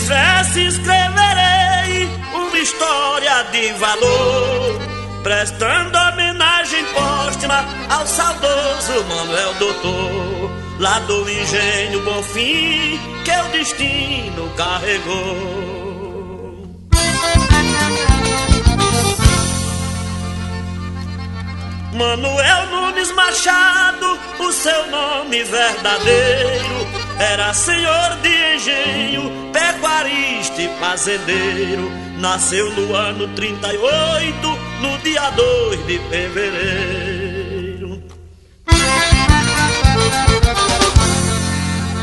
meus versos escreverei uma história de valor, prestando homenagem póstuma ao saudoso Manuel Doutor, lá do engenho Bonfim que o destino carregou. Manuel Nunes Machado, o seu nome verdadeiro, era senhor de engenho, pecuarista e fazendeiro. Nasceu no ano 38, no dia 2 de fevereiro.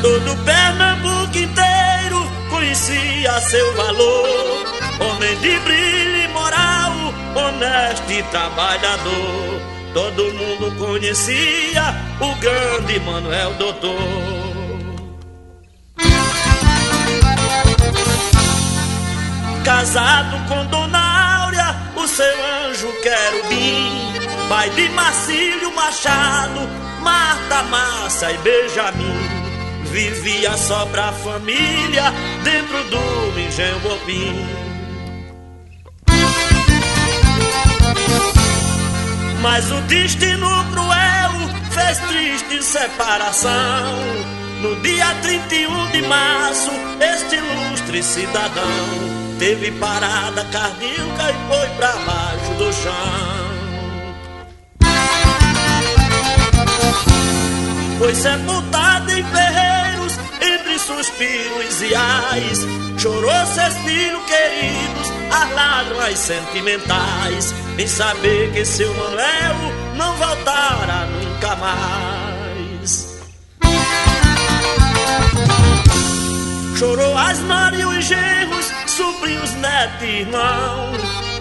Todo Pernambuco inteiro conhecia seu valor, homem de brilho e moral, honesto e trabalhador. Todo mundo conhecia o grande Manuel Doutor. Casado com Dona Áurea, o seu anjo querubim, pai de Marcílio Machado, Marta, Márcia e Benjamin. Vivia só pra família dentro do engenho Bonfim. Mas o destino cruel fez triste separação. No dia 31 de março, este ilustre cidadão teve parada cardíaca e foi pra baixo do chão. Foi sepultado em ferreiros, entre suspiros e ais. Chorou seus filhos queridos, as lágrimas sentimentais, em saber que seu Manuel não voltara nunca mais. Chorou as noras e os genros, sobrinhos, netos e irmão.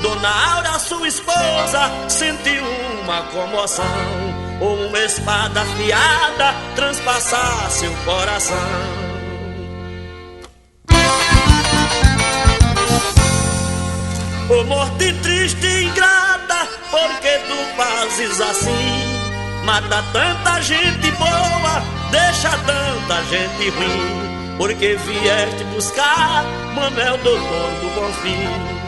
Dona Áurea, sua esposa, sentiu uma comoção, ou uma espada afiada transpassar seu coração. Ô morte triste e ingrata, porque tu fazes assim? Mata tanta gente boa, deixa tanta gente ruim, porque vieste buscar Manuel Doutor do Bonfim.